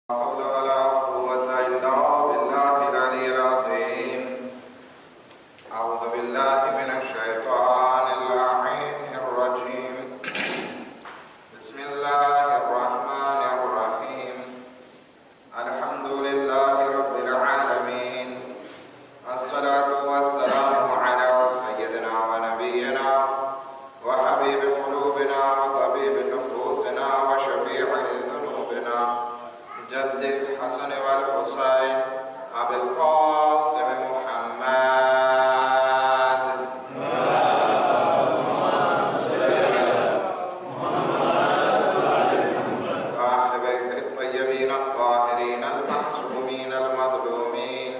حول ولا قوة إلا بالله العلي العظيم. أعوذ بالله من الشيطان اللعين الرجيم. بسم الله الرحمن الرحيم. الحمد لله رب العالمين. الصلاة والسلام على سيدنا ونبينا وحبيب قلوبنا وطبيب نفوسنا وشفيع ذنوبنا جد الحسن والحسين أبي القاسم محمد وأهل بيت الطيبين الطاهرين المعصومين المظلومين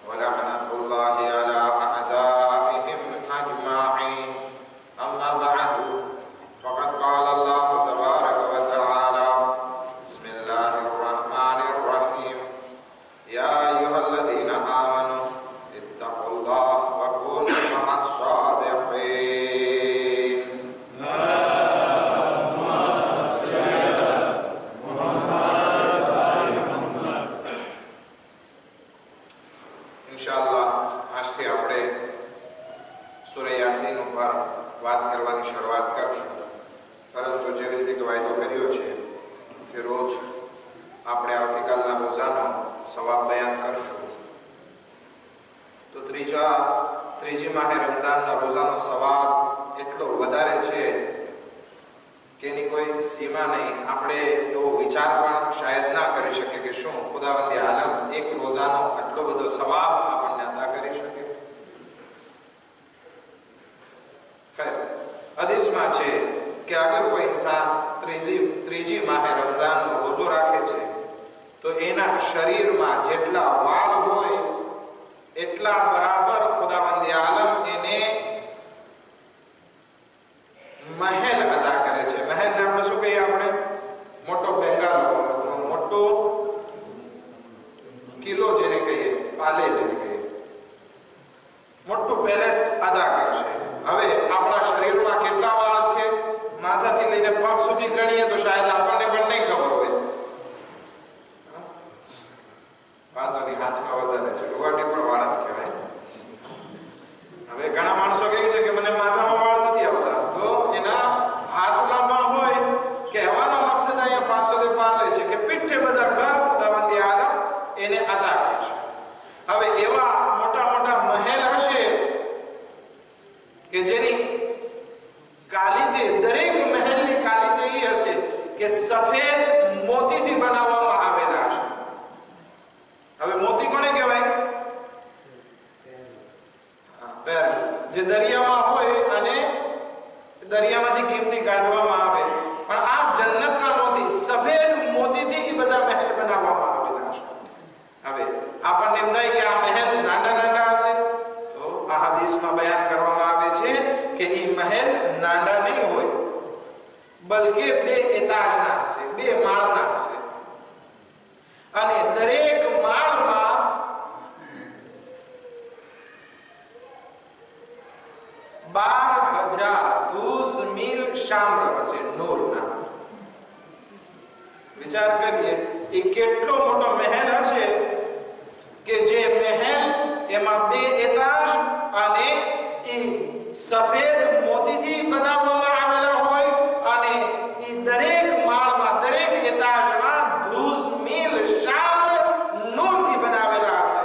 ولعنة الله على أعدائهم أجمعين. أما بعد فقد قال الله تبارك وتعالى: بسم الله الرحمن الرحيم. يا أيها الذين آمنوا اتقوا الله وكونوا مع الصادقين. ઇન્શાઅલ્લાહ આજથી આપણે સૂરા યાસીન ઉપર વાત કરવાની શરૂઆત કરશું. પરંતુ જેવી રીતે વાયદો કર્યો છે કે રોજ આપણે આવતીકાલના રોજાનો સવાબ બયાન કરશું, તો ત્રીજી માહે રમઝાનના રોજાનો સવાબ એટલો વધારે છે કે એની કોઈ સીમા નહીં. આપણે એવો વિચાર પણ શાયદ ના કરી શકીએ કે શું ખુદાવંદી આલમ એક રોજાનો આટલો બધો સવાબ આપણને અદા કરી શકે. ખૈર, હદીસમાં છે કે અગર કોઈ ઇન્સાન ત્રીજી માહે રમઝાનનો રોજો રાખે છે તો એના શરીરમાં જેટલા વાળ હોય એટલા બરાબર ખુદાવંદી આલમ એને મહેલ અદા કરે છે. મહેલને આપણે શું કહીએ? આપણે મોટો બેંગાલો, મોટો કિલ્લો જેને કહીએ, પાલે જેને કહીએ, મોટું પેલેસ અદા કરશે. હવે આપણા શરીરમાં કેટલા વાળ છે, માથાથી લઈને પગ સુધી ગણીએ તો શાયદ આપણને પણ નહીં ખબર હોય. વાંધો નહીં, હાથમાં વધારે છે, રૂવાટી પણ વાળ જ કહેવાય. હવે ઘણા માણસો કહે છે કે મને માથામાં વાળ નથી આવતા, તો એના હાથમાં પણ હોય. કહેવાનો મકસદ અહીંયા ફાંસોદે પાર લે છે કે પીઠે બધા કર ખુદાવંદી આલમ એને અદા કરશે. હવે એવા મોટા મોટા મહેલ હશે કે જેની કાલિદે, દરેક મહેલની કાલિદે એ હશે કે સફેદ મોતીથી બનાવવામાં આવેલા હશે. હવે મોતી કોને કહેવાય? જે દરિયામાં હોય અને દરિયામાંથી કિંમતી કાઢવામાં આવે. પણ આ જન્નતના મોતી, સફેદ મોતીથી એ બધા મહેલ બનાવવામાં આવેલા છે. હવે આપણને એમ થાય કે આ મહેલ નાના નાના હશે, તો આ હદીસમાં બયાન કરવામાં આવે છે કે એ મહેલ નાના નહીં હોય, બલકે 2 એતાજના હશે, 2 માળના હશે. અને દરેક માળમાં 12,000 ધૂસ મીલ શામ્ર હશે, નૂરના. વિચાર કરીએ એ કેટલો મોટો મહેલ હશે કે જે મહેલ એમાં 2 એતાજ અને એ સફેદ મોતીથી બનાવવામાં આવેલા હોય અને એ દરેક માળમાં, દરેક એતાજમાં ધૂસ મીલ શામ્ર નૂરથી બનાવેલા હશે.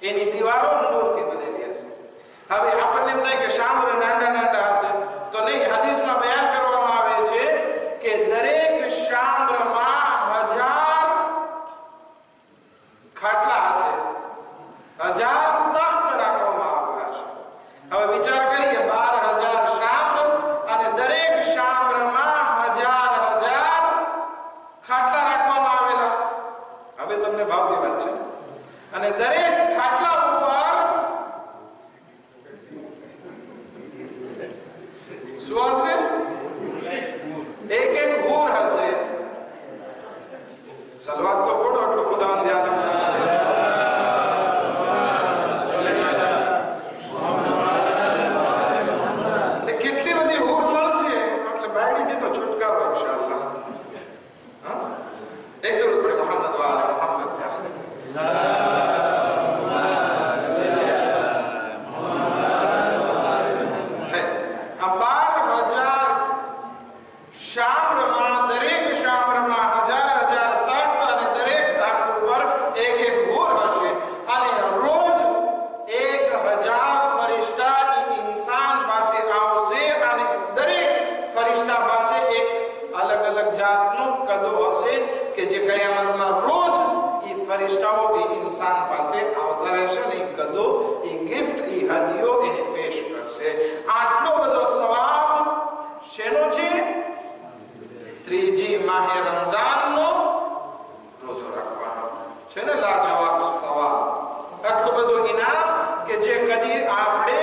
એની દીવારો નૂરથી બનેલી હશે. હવે આપણને એમ થાય કે શામ્ર નાના નાના હશે, તો નહીં. હદીસમાં બયાન કરવામાં આવે છે કે દરેક શામ્રમાં 1000 ખાટલા હશે, 1000 તખ્ત રાખવામાં આવ્યા હશે. હવે વિચાર કરીએ, 12,000 શામ્ર અને દરેક શામ્રમાં 1000 ખાટલા રાખવામાં આવેલા. હવે તમને ભાવતી વાત છે. અને દરેક ખાટલા ઉપર શું હશે? એક હૂર હશે. સલવાત તો બોલો એટલું ખુદાવંદી આલમ. કેટલી બધી હૂર મળશે એટલે બાયડીથી તો છુટકારો ઇન્શાઅલ્લાહ. એક રૂપિયા કિયામતમાં રોજ એ ફરિશ્તાઓ એ ઇન્સાન પાસે આવતા રહેશે અને એ ગદો એ ગિફ્ટ એ હદિયો એને પેશ કરશે. આટલો બધો સવાબ શેનો છે? ત્રીજી માહે રમઝાનનો રોજો રાખવાનો છે ને. લાજવાબ સવાબ, આટલું બધું ઇનામ કે જે કદી આપણે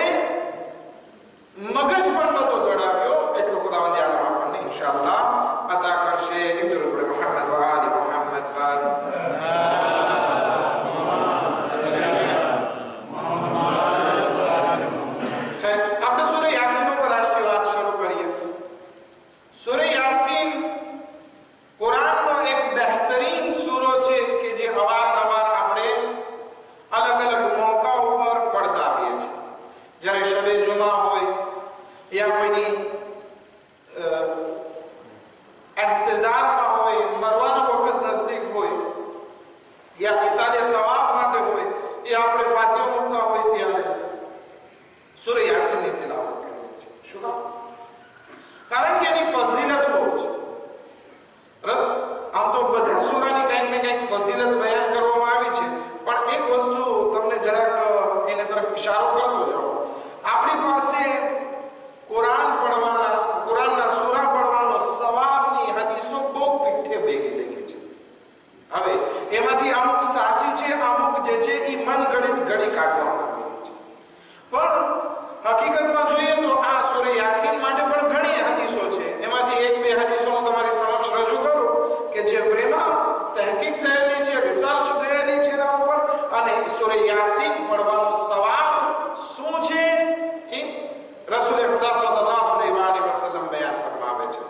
મગજ પણ નહોતો દોડાવ્યો એટલું ખુદાવંદ આલમ આપણને ઇન્શાઅલ્લાહ અતા કરશે. એક દરૂદ મુહમ્મદ વ આલિ મુહમ્મદ પર આપણે સૂરા યાસીન ઉપર આજથી વાત શરૂ કરીએ. સૂરા યાસીન કુરાનનો એક બહેતરીન સૂરો છે કે જે અવારનવાર આપણે અલગ અલગ મોકા ઉપર પડતા આવીએ છીએ. જ્યારે શબે જુમા હોય યા કોઈની એહતજારમાં હોય, મરવાનો વખત નજદીક હોય યા ઇસાલે સવાબ માટે હોય, એ આપણે ફાતિહો મૂકતા હોય ત્યારે સૂરા યાસીનની તિલાવત કરીએ છીએ. શું કામ? કારણ કે એની ફઝીલત બહુ છે. આમ તો બધા સૂરાની કંઈક ને કંઈક ફઝીલત બયાન કરવામાં આવી છે, પણ એક વસ્તુ તમને જરાક એના તરફ ઇશારો કરતો જાઉં. આપણી પાસે કુરાનના સૂરા પડવાનો સવાબની હદીસો બહુ પીઠે ભેગી થઈ ગઈ છે. હવે એમાંથી અમુક સાચી છે, અમુક જે છે એ મનગઢિત ઘડી કાઢવામાં આવી છે. પણ હકીકતમાં જોઈએ તો આ સૂરા યાસીન માટે પણ ઘણી હદીસો છે. એમાંથી એક બે હદીસો હું તમારી સમક્ષ રજૂ કરું કે જે પ્રેમા તહકીક થયેલી છે, રિસર્ચ થયેલી છે એના ઉપર, અને સૂરા યાસીન પડવાનો સવાબ શું છે એ રસૂલ ખુદા સલ્લલ્લાહુ અલૈહિ વસલ્લમ બયાન ફરમાવે છે.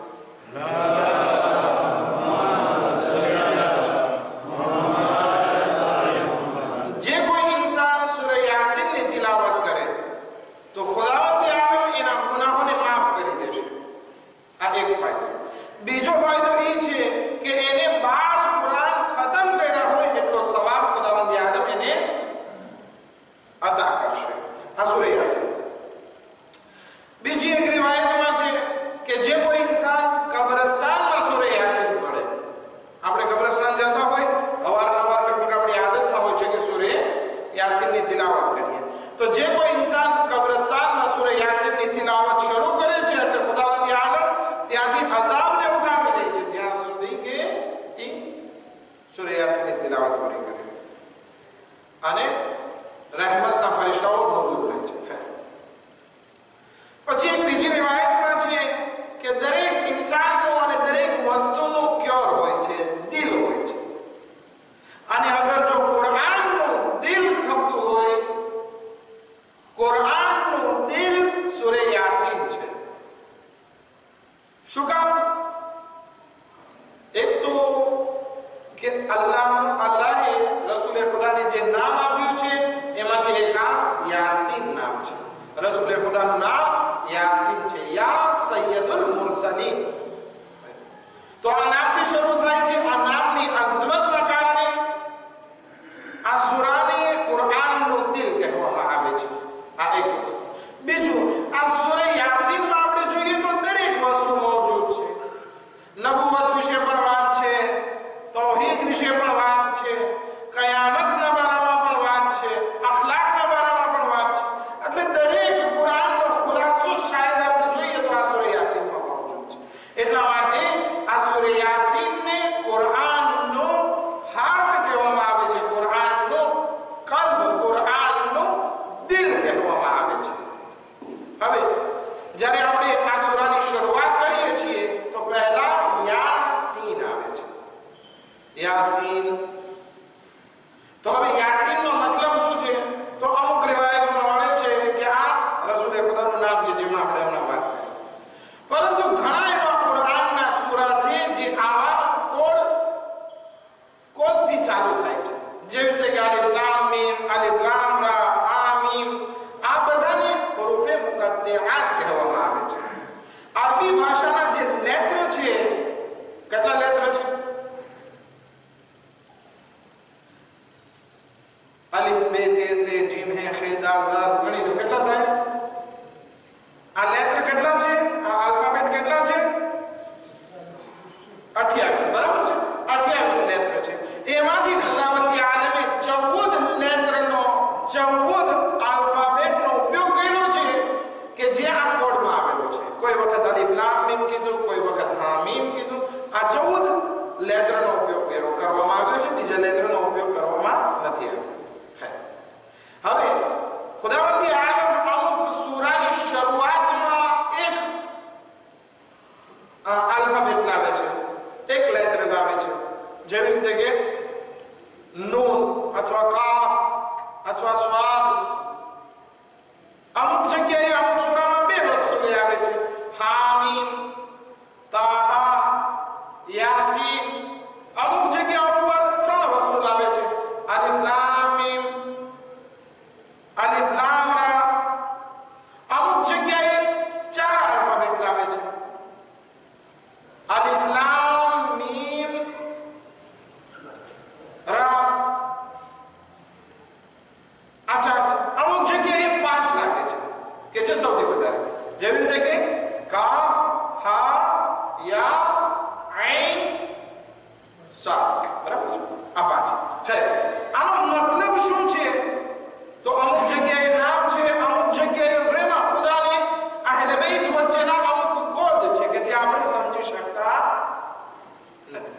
જે કોઈ ઇન્સાન સૂરા યાસીનની તિલાવત કરે તો ખુદાવંદ આલમ એના ગુનાહોને માફ કરી દેશે. આ એક ફાયદો. બીજો ફાયદો એ છે કે એને 12 કુરાન ખતમ કર્યા હોય એટલો સવાબ ખુદાવંદ આલમ એને અતા કરશે. આ સૂરા યાસીન. બીજી એક રિવાયતમાં છે કે જે કોઈ ઇન્સાન કબ્રસ્તાનમાં સૂરા યાસીન પડે, આપણે કબ્રસ્તાન જતા હોય અવારનવાર લગભગ આપણી આદતમાં હોય છે કે સૂરા યાસીનની તિલાવત કરીએ, તો જે કોઈ ઇન્સાન કબ્રસ્તાનમાં સૂરા યાસીનની તિલાવત શરૂ કરે છે એટલે ખુદાવંદ આલમ ત્યાંથી અઝાબને ઉઠાવી લે છે જ્યાં સુધી કે એ સૂરા યાસીનની તિલાવત પૂરી કરે અને રહેમતના ફરિશ્તાઓ નઝુલ થાય છે. પછી એક બીજી રિવાયતમાં છે કે દરેક ઇન્સાનનું અને દરેક વસ્તુનું ક્યોર હોય છે, દિલ હોય છે, અને અગર જો કુરાનનું દિલ ખપતું હોય, કુરાનનું દિલ સૂરા યાસીન છે. શું કામ? એક તો કે અલ્લાહે રસૂલે ખુદાને જે નામ આપ્યું છે એમાંથી એક આ યાસીન નામ છે. રસૂલે ખુદાનું નામ યાસીન છે, યા સૈયદુલ મુરસલીન. તો આ નામથી શરૂ થાય છે. આ નામની અઝમતના કારણે આ સૂરાને કુરાનનું દિલ કહેવામાં આવે છે. આ એક વસ્તુ. બીજું, આ સૂરા યાસીનમાં આપણે જોઈએ તો દરેક વસ્તુ મોજૂદ છે. નબુવત વિશે પણ વાત છે, તૌહીદ વિશે પણ વાત છે, કયામતના બારામાં પણ વાત છે, અખલાકના બારામાં પણ વાત છે. એટલે દરેક કુરાનનો ખુલાસો શાયદ આપણે જોઈએ તો આ સૂરા યાસીનમાં મોજૂદ છે. એટલા માટે આ સૂરા યાસીનને કુરાનનો હાર્ટ કહેવામાં આવે છે, કુરાનનો કલ્બ, કુરાનનો દિલ કહેવામાં આવે છે. હવે જ્યારે આપણે આ સૂરાની શરૂઆત કરીએ છીએ તો પહેલા યાસીન આવે છે. યાસીન. તો હવે યાસીનનો મતલબ શું છે? તો અમુક રિવાયતોમાં મળે છે કે આ રસૂલે ખુદાનું નામ છે જેમાં આપણે હમણાં વાત કરી. પરંતુ ઘણા એવા કુરાનના સૂરા છે જે આવા કોડથી ચાલુ થાય છે. જેવી રીતે કે અલિફ લામ મીમ, અલિફ લામ રા, હા મીમ, આ બધાને હુરુફે મુકત્તઆત કહેવામાં આવે છે. અરબી ભાષાના જે લેત્ર છે, કેટલા લેત્ર છે? અલિફ બે તે સે જીમ હે ખે દાલ દાલ, ગણી લો કેટલા થાય? આ લેત્ર કેટલા છે? આ આલ્ફાબેટ કેટલા છે? 28. બરાબર છે? 28 લેત્ર છે. જનેન્દ્રનો ઉપયોગ કરવામાં નથી આવ્યો. હવે ખુદાવંદી આલમ અમુક સૂરાની શરૂઆતમાં એક આલ્ફાબેટ લાવે છે, એક લેટર લાવે છે, જેવી રીતે કે નૂન અથવા કાફ અથવા સ્વાદ. અમુક જગ્યાએ અમુક સૂરામાં બે વસ્તુ લઈ આવે છે, હામીમ, તાહા, યાસીન. અમુક જગ્યાઓ પર ત્રણ વસ્તુ લાવે છે, અલિફ લામ મીમ, અલિફ લામ રા. અમુક જગ્યાએ ચાર આલ્ફાબેટ લાવે છે, અલિફ લામ મીમ રા. આ ચાર છે. અમુક જગ્યાએ પાંચ લાગે છે કે જે સૌથી વધારે, જેવી રીતે કે કાફ, હા, યા, ઐન, સા. બરાબર છે? આ પાંચ છે. આનો મતલબ શું છે? તો અમુક જગ્યાએ નામ છે, અમુક જગ્યાએ પ્રેમા ખુદાને અહેલે બેત વચ્ચેના અમુક કોડ છે કે જે આપણે સમજી શકતા નથી.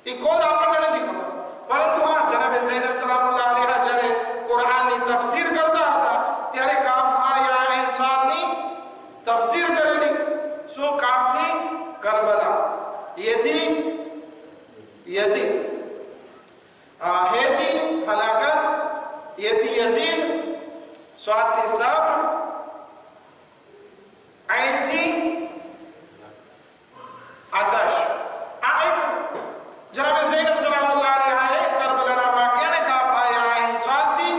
એ કોડ આપણને નથી ખબર, પરંતુ હા, જનાબે ઝૈનબ સલામુલ્લાહ અલૈહા જ્યારે કુરાનની તફસીર કરતા હતા ત્યારે કાફ, હા, યા, ઐન, સાદની તફસીર કરેલી. શું? કાફથી કરબલા, યેથી યઝીદ, હેથી હલાકત, યેથી યઝીદ, સ્વાદથી સબ્ર, ઐનથી આતશ. આ એક જનાબે ઝૈનબ સલામુલ્લાહ અલૈહાએ કરબલાના વાક્યાને કાફ, હા, યા, ઐન, સ્વાદથી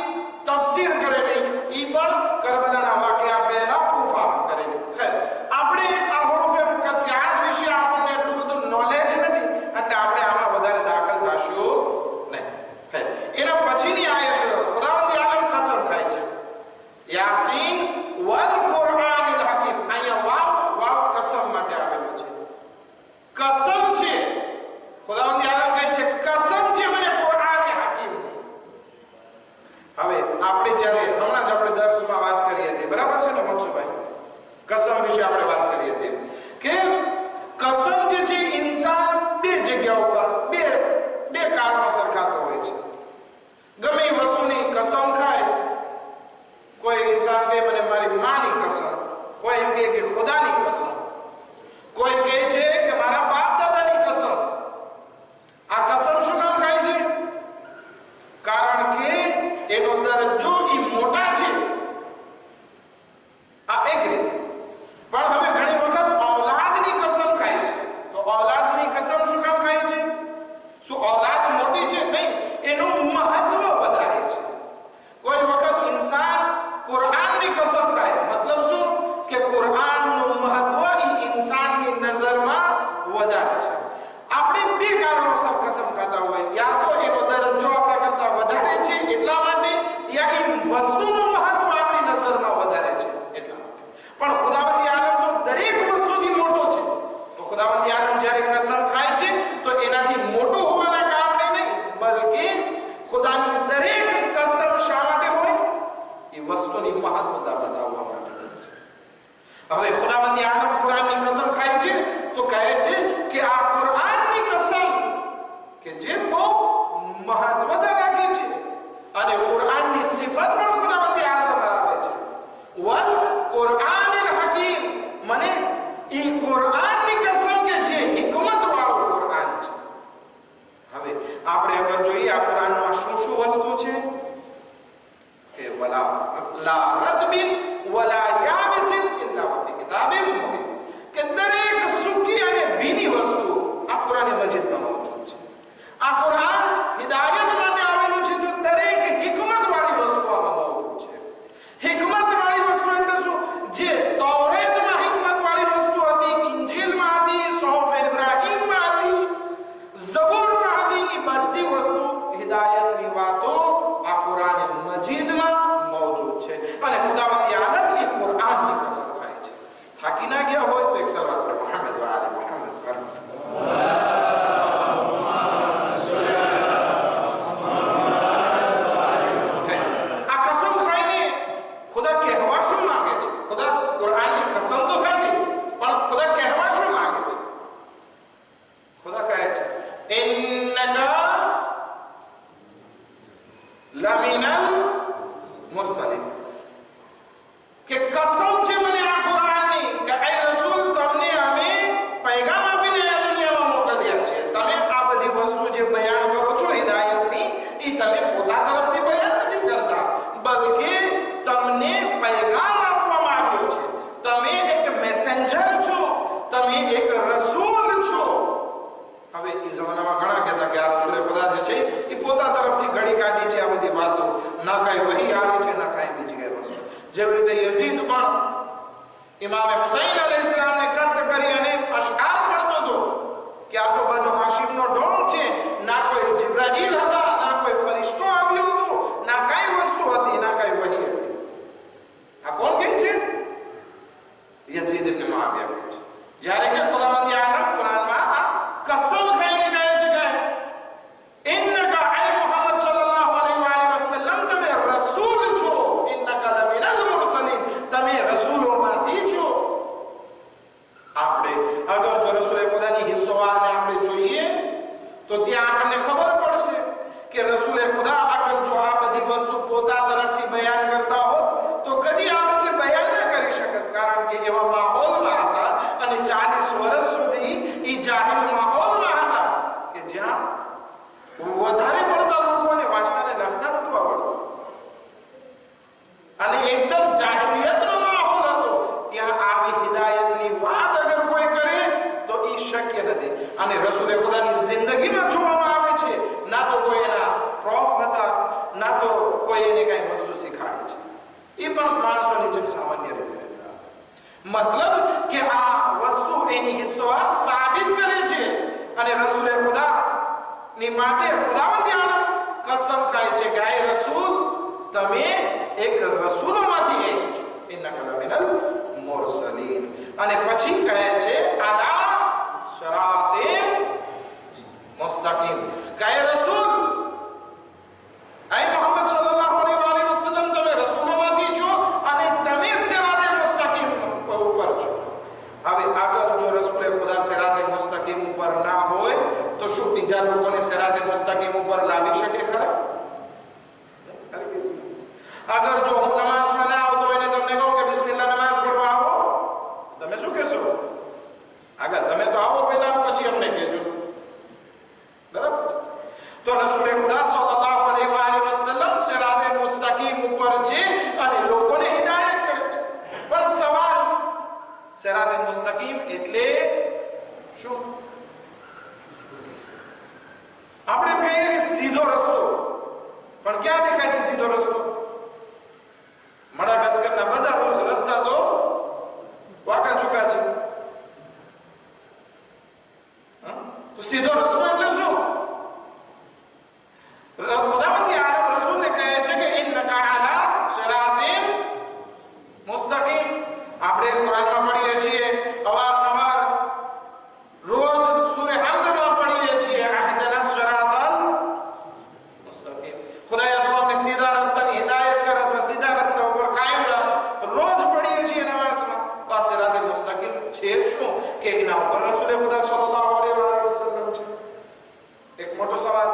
તફસીર કરેલી. ઈ પણ કરબલાના વાક્યા પહેલા કૂફામાં કરેલી. ખૈર, આપણે આ હુરુફે મુકત્તઆત વિશે આપણને એટલું બધું નોલેજ નથી, એટલે આપણે આમાં વધારે દાખલ થશું નહીં. ખૈર, એના પછીની આયત ખુદાવંદ આલમ કસમ ખાય છે, યાસીન વલ કુરઆનિલ હકીમ. અહીંયા વાવ કસમ માટે આવેલું છે. કસમ છે, ખુદાવંદ આલમ કહે છે કસમ છે મને કુરઆન હકીમની. હવે આપણે જ્યારે હમણાં જ આપણે દર્શમાં વાત કરી હતી, બરાબર છે ને મનસુભાઈ? કસમ વિશે આપણે વાત કરી હતી કે કસમ જે છે ઇન્સાન બે જગ્યાઓ પર બે કારણોસર ખાતો હોય છે. ગમે એ વસ્તુની કસમ ખાય, કોઈ ઇન્સાન કહે મને મારી માની કસમ, કોઈ એમ કહે કે ખુદાની કસમ, કોઈ કહે છે કે મારા બાપ દાદાની કસમ. આ કસમ શું કામ ખાય છે? કારણ કે એનો દરજ્જો ઈ મોટા છે. આ એક રીતે. પણ હવે ઘણી વખત ઔલાદની કસમ ખાય છે. તો ઔલાદની કસમ શું કામ ખાય છે? શું ઔલાદ મોટી છે? નહીં, એનું મહત્વ વધારે છે. કોઈ વખત ઇન્સાન કુરઆનની કસમ ખાય, મતલબ શું કે કુરઆનનું મહત્વ ઈ ઇન્સાનની નજરમાં વધારે છે. આપણે બે કારણોસર કસમ ખાતા હોય, યા તો એનો દરજ્જો આપણા કરતા વધારે છે એટલા માટે, યા એ વસ્તુનું મહત્વ આપણી નજરમાં વધારે છે એટલા માટે. પણ ખુદાવંદી આલમ તો દરેક વસ્તુથી મોટો છે. તો ખુદાવંદી આલમ જ્યારે કસમ ખાય છે તો એનાથી મોટું હોવાના કારણે નહીં, બલકે ખુદાની દરેક કસમ શા માટે હોય? એ વસ્તુની મહત્વતા બતાવવા માટે. હવે ખુદાવંદી આલમ કુરાનની કસમ ખાય છે તો કહે છે કે આ કુરાનની કસમ કે જે બહુ મહત્વતા રાખે છે, અને કુરાનની સિફત પણ ખુદાવંદી આલમ ધરાવે છે. વલ કુરઆનિલ હકીમ, મને ઈ કુરાનની કસમ કે જે હિકમત વાળો કુરાન છે. હવે આપણે અગર જોઈએ આ કુરાનમાં શું શું વસ્તુ છે કે વલા લા રતબિન વલા યાબિસિન ઇલ્લા ફી કિતાબિન મુબીન, કે દરેક સૂકી અને ભીની વસ્તુ આ કુરાન મજીદમાં મૌજૂદ છે. આ કુરાન હિદાયત માટે આવેલું છે, તો દરેક હિકમત વાળી વસ્તુ આમાં મૌજૂદ છે. હિકમત વાળી વસ્તુ એટલે શું? જે તૌરેતમાં હિકમત વાળી વસ્તુ હતી, ઇન્જીલમાં હતી, સુહુફ ઇબ્રાહીમમાં હતી, ઝબૂરમાં હતી, એ બધી વસ્તુ હિદાયતની વાતો આ કુરાન મજીદમાં મૌજૂદ છે. અને ખુદાવંદ આલમ એ કુરાનની કસમ ખાય છે. થાકી ના ગયા હોય તો એક સલાત પર મુહમ્મદ વ આલે મુહમ્મદ પર એ તમે પોતા તરફથી બયાન નથી કરતા, બલકે તમને પૈગામ આપવામાં આવ્યો છે. તમે એક મેસેન્જર છો, તમે એક રસૂલ છો. હવે એ જમાનામાં ઘણા કહેતા કે આ રસૂલે ખુદા જે છે એ પોતા તરફથી ઘડી કાઢી છે. આ બધી વાતો ના કઈ વહી આવી છે, ના કઈ બીજી કઈ વસ્તુ. જેવી રીતે યઝીદ પણ ઇમામ હુસૈન અલૈહિસ્સલામને કત્લ કરી અને અશઆર પડતો હતો કે આ તો બનો હાશિમનો ડોન છે, ના કોઈ જિબ્રાઈલ હતા, ના કોઈ ફરિશ્તો આવ્યો હતો, ના કઈ વસ્તુ હતી, ના કઈ વહી હતી. આ કોણ કહે છે? યઝીદ ઇબ્ન મુઆવિયા કહે છે. જ્યારે કે ખુદાવંદ આલમ કુરાનમાં આ કસમ ખાઈને કહે છે કે ઇન્નકા ay મુહમ્મદ સલ્લલ્લાહુ અલૈહિ વસલ્લમ તમે રસૂલ છો, ઇન્નકા લમિનલ મુરસલીન તમે રસૂલોમાંથી છો. આપણે અગર જો રસૂલ ખુદાની હિસ્તોવારને આપણે જોઈએ તો ત્યાં આપણને ખબર પડશે કે રસૂલ ખુદા અગર જો આ બધી વસ્તુ પોતા તરફથી બયાન કરતા હોત તો કદી આ રીતે બયાન ન કરી શકત. કારણ કે એવા માહોલમાં હતા અને 40 વર્ષ સુધી એ જાહિલ માહોલમાં હતા કે જ્યાં વધારે પડતા લોકોને વાંચતાને લખતા નહોતું આવડતું અને એકદમ જાહિલિયતનો માહોલ હતો. ત્યાં આવી હિદાયતની વાત અગર કોઈ કરે તો એ શક્ય નથી. અને રસૂલે ખુદાની જિંદગીમાં જોવામાં આવે છે ના તો કોઈ એના પ્રોફ હતા, ના તો કોઈ એને કઈ વસ્તુ શીખાડી છે. એ પણ માણસોની જેમ સામાન્ય રીતે રહેતા. મતલબ કે આ વસ્તુ એની હિસ્તોવાર સાબિત કરે છે. અને રસૂલે ખુદા ની માટે ખુદાવંદ આલમ કસમ ખાય છે કે આ રસૂલ તમે એક રસૂલોમાંથી એક છો, ઇન્નકા લમિનલ મુરસલીન. અને પછી કહે છે અલા સિરાતિન મુસ્તકીમ. કહે રસૂલ ay મુહમ્મદ સલ્લલ્લાહુ અલૈહિ વસલ્લમ તમે રસૂલોમાંથી છો અને તમે સિરાતે મુસ્તકીમ ઉપર છો. હવે અગર જો રસૂલે ખુદા સિરાતે મુસ્તકીમ ઉપર ના હોય તો શું બીજા લોકોને સિરાતે મુસ્તકીમ ઉપર લાવી શકે ખરા? અગર જો હું નમાઝમાં ના આવતો હોય ને તમને કહું કે બિસ્મિલ્લાહ નમાઝ પડવા આવો, તમે શું કહેશો? આગળ તમે તો આવો પહેલા, પછી અમને કહેજો. બરાબર? તો રસૂલે ખુદા સલ્લલ્લાહુ અલૈહિ વસલ્લમ સિરાતે મુસ્તકીમ ઉપર છે અને લોકોને હિદાયત કરે છે. પણ સવાલ, સિરાતે મુસ્તકીમ એટલે શું? આપણે કહીએ કે સીધો રસ્તો, પણ ક્યાં દેખાય છે સીધો રસ્તો? મડાગાસ્કરના બધા રસ્તા તો વાંકા ચૂકા છે. તો સીધો રસ્તો એટલે શું? ખુદાવંદ આલમ રસૂલને કહે છે કે ઇન્નકા અલા સિરાતિન મુસ્તકીમ. આપણે કુરાનમાં પઢીએ છીએ, અવારનવાર રોજ સૂરે હમ્દમાં પઢીએ છીએ અહદના સિરાતલ મુસ્તકીમ. ખુદાએ અમને સીધા રસ્તાની હિદાયત કરે તો સીધા રસ્તા ઉપર કાયમ રાખ. રોજ પઢીએ છીએ નમાઝમાં. તો આ સિરાતે મુસ્તકીમ છે શું? કે એના ઉપર રસૂલે ખુદા સલ્લલ્લાહુ અલૈહિ વસલ્લમ છે. એક મોટો સવાલ.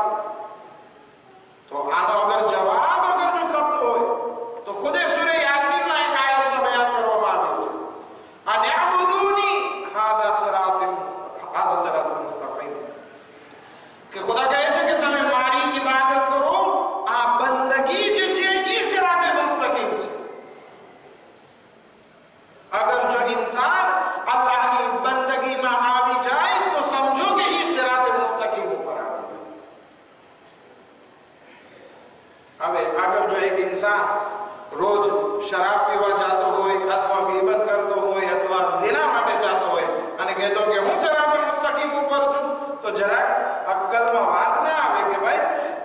તો આનો અગર જવાબ અગર જો ખપતો હોય તો ખુદે સૂરે યાસીનમાં એક આયતમાં બયાન કરવામાં આવ્યું છે અને અબુદુની હાદા સિરાતુલ મુસ્તકીમ. કે ખુદા કહે છે કે તમે મારી ઇબાદત કરો. આ બંદગી જે છે એ સિરાતે મુસ્તકીમ છે. અગર જો ઇન્સાન અલ્લાહની બંદગીમાં આવી જાય તો સમજો કે એ સિરાતે મુસ્તકીમ ઉપર આવી ગયો. હવે અગર જો એક ઇન્સાન રોજ શરાબ પીવા જતો હોય અથવા ગીબત કરતો હોય અથવા ઝિના માટે જતો હોય અને કહેતો કે હું સિરાતે મુસ્તકીમ ઉપર છું, તો જરાક અક્કલમાં વાત ના આવે કે ભાઈ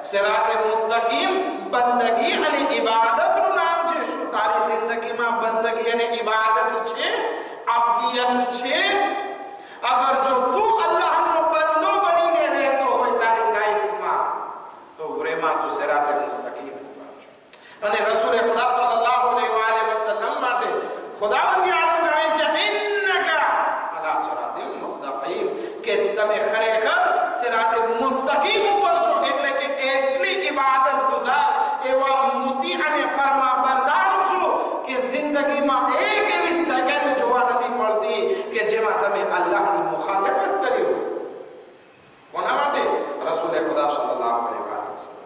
સિરાતે મુસ્તકીમ બંદગી અને ઇબાદતનું નામ છે. શું તારી જિંદગીમાં બંદગી અને ઇબાદત છે, અબદિયત છે? અગર જો તું અલ્લાહનો બંદો બનીને રહેતો હોય તારી લાઈફમાં તો ગુરેમાં તું સિરાતે મુસ્તકીમ ઉપર છે. અને રસૂલે ખુદા સલ્લલ્લાહુ અલૈહિ વસલ્લમ માટે ખુદાવંદ આલમ કહે છે ઇન્નકા અલા સિરાતિલ મુસ્તકીમ. કે તમે ખરેખર સિરાતે મુસ્તકીમ ઉપર છો. એટલે કે એટલી ઇબાદત ગુઝાર, એવા મુતી અને ફરમાબરદાર છો કે જિંદગીમાં એક એવી સેકન્ડ જોવા નથી મળતી કે જેમાં તમે અલ્લાહની મુખાલફત કરી હોય. કોના માટે? રસૂલે ખુદા સલ્લલ્લાહુ અલૈહિ વસલ્લમ.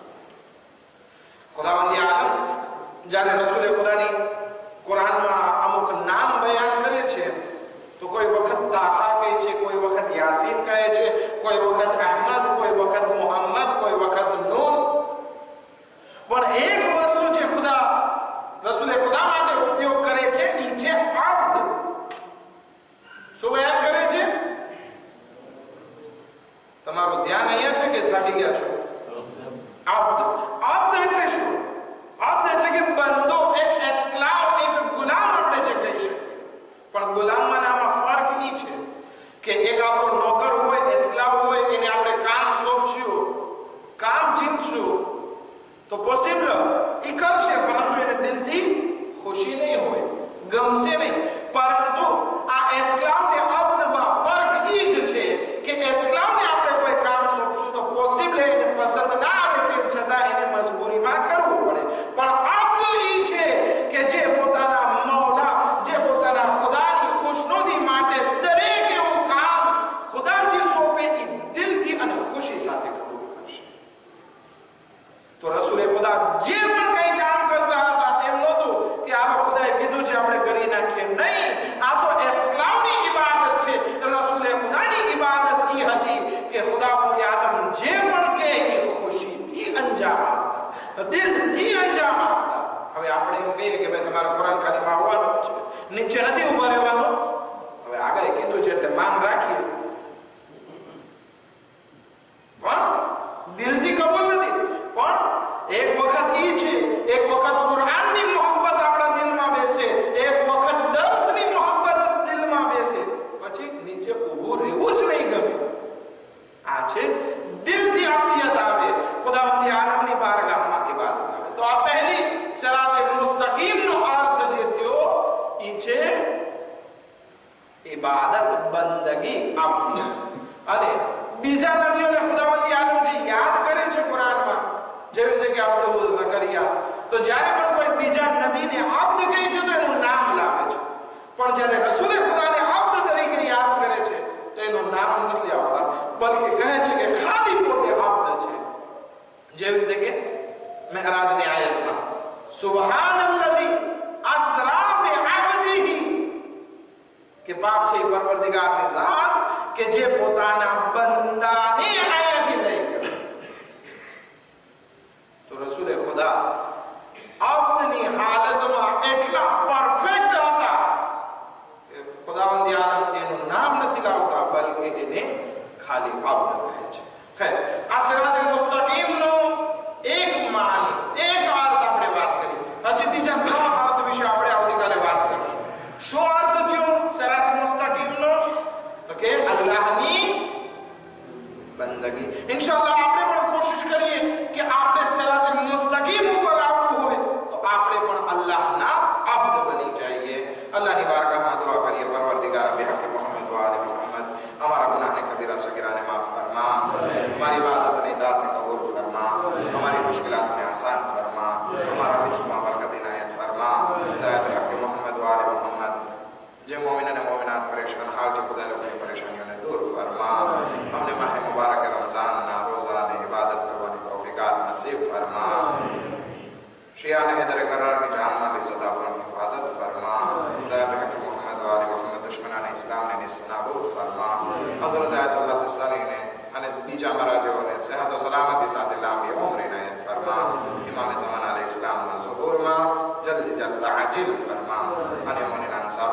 જ્યારે રસૂલે ખુદાની કુરાનમાં અમુક નામ બયાન કરે છે તો કોઈ વખત તાહા કહે છે, કોઈ વખત યાસીન કહે છે, કોઈ વખત અહેમદ, કોઈ વખત મોહમ્મદ, કોઈ વખત નૂન. પણ એક વસ્તુ જે ખુદા રસૂલે ખુદા માટે ઉપયોગ કરે છે એ છે અબ્દ. શું બયાન કરે છે? તમારું ધ્યાન અહીંયા છે કે થાકી ગયા છો? અબ્દ. અબ્દ એટલે શું? અબ્દ એટલે કે બંદો, એક એસ્ક્લાવ, એક ગુલામ આપણે જે કહી શકીએ. પણ ગુલામમાં આમાં ફરક એ છે કે એક આપણો નોકર હોય, એસ્ક્લાવ હોય, એને આપણે કામ સોંપશું, કામ ચીંધશું તો પોસિબલ એ કરશે, પરંતુ એને દિલથી ખુશી નહીં હોય, ગમશે નહીં. પરંતુ આ એસ્ક્લાવને અબ્દમાં ફરક એ જ છે કે એસ્ક્લાવને આપણે કોઈ કામ સોંપશું તો પોસિબલ એને પસંદ ના આવે તેમ છતાં એને મજબૂરીમાં કરવું પડે. પણ અબ્દ એ છે કે જે પોતાના મૌલા, જે પોતાના ખુદાની ખુશનુદી માટે દરેક એવું કામ ખુદાજી સોંપે એ દિલથી અને ખુશી સાથે કબૂલ કરશે. તો રસૂલે ખુદા જે પણ કઈ કામ કરતા હતા એમ નહોતું કે આ ખુદાએ કીધું છે આપણે કરી નાખીએ. નહીં, આ તો એસ્ક્લાવની ઇબાદત છે. રસૂલે ખુદાની ઇબાદત એ હતી કે ખુદાવંદ આદમ જે પણ કે એ ખુશીથી અંજામ આપતા, દિલથી અંજામ આપતા. હવે આપણે એવું કહીએ કે ભાઈ તમારે કુરાન ખાનીમાં આવવાનું છે, નીચે નથી ઉભા રહેવાનું. હવે આગળ કીધું છે એટલે માન રાખીએ, પણ દિલથી કબૂલ નથી. પણ એક વખત ઈ છે, એક વખત કુરાનની મોહબ્બત આપણા દિલમાં બેસે, એક વખત દર્શની મોહબ્બત દિલમાં બેસે, પછી નીચે ઊભું રહેવું જ નહીં ગમે. આ છે દિલથી અબદિયત આવે, ખુદાવંદી આલમની બારગાહમાં ઇબાદત આવે. તો આ પહેલી સિરાતે મુસ્તકીમનો અર્થ જે થયો ઈ છે ઇબાદત, બંદગી, અબદિયત. અને બીજા નબીઓને ખુદાવંદી આલમ જે યાદ કરે છે કુરાનમાં, જેવી રીતે કે અબ્દુલ ઝકરિયા, તો જ્યારે પણ કોઈ બીજા નબીને અબ્દ કહે છે તો એનું નામ લાવે છે. પણ જ્યારે રસૂલે ખુદાને અબ્દ તરીકે યાદ કરે છે તો એનું નામ નથી આવતા, બલકે કહે છે કે ખાલી પોતે અબ્દ છે. જેવી રીતે કે મેરાજની આયતમાં સુબહાનલ્લઝી અસરા બિઅબ્દિહી, કે પાક છે પરવરદિગારની ઝાત કે જે પોતાના બંદાને અહીંયાથી લઈ ગયો. તો રસૂલે ખુદા અબ્દની હાલતમાં એટલા પરફેક્ટ હતા કે ખુદાવંદી આલમ એનું નામ નથી લાવતા, બલકે એને ખાલી અબ્દ કહે છે. ખૈર, આ સિરાતે મુસ્તકીમનો એક માની, એક અર્થ આપણે વાત કરી. હજી બીજા 3 અર્થ વિશે આપણે આવતીકાલે વાત કરીશું. શું અર્થ થયો સિરાતે મુસ્તકીમનો? તો કે અલ્લાહની બંદગી. ઇન્શાઅલ્લાહ આપણે પણ કોશિશ કરીએ કે આપણે સિરાતે મુસ્તકીમ ઉપર આવવું હોય તો આપણે પણ અલ્લાહના અબ્દ બની જઈએ. અલ્લાહની બારગાહમાં દુઆ કરીએ, પરવરદિગાર બિહક મોહમ્મદ વ આલે મોહમ્મદ, हमारा गुनाह ने कबीरा सगीरा ने माफ फरमा, हमारी इबादत ने दात ने कबूल फरमा, हमारी मुश्किलात ने आसान फरमा, हमारा रिज़्क़ में बरकत इनायत फरमा. खुदा बहक मोहम्मद व आले मोहम्मद जे मोमिन ने मोमिनात परेशान हाल के खुदा अपनी परेशानियों ने दूर फरमा. हमने माह मुबारक रमजान ना रोजा ने इबादत करवानी तौफीकात नसीब फरमा. शिया ने हैदर करार ने जान माल इज्जत अपनी हिफाजत फरमा. खुदा बहक मोहम्मद व आले मोहम्मद दुश्मनान इस्लाम ने निस्फ नाबूद फरमा. हजरत आयतुल्लाह सिस्तानी ने અને બીજા મહારાજોને સેહત સલામતી સાથે લાંબી ઉંમર ઇનાયત ફરમા. ઇમામ ઝમાન અલૈહિસ સલામના ઝુહૂરમાં જલ્દી તાજીલ ફરમા. અને મોમિન અંસાર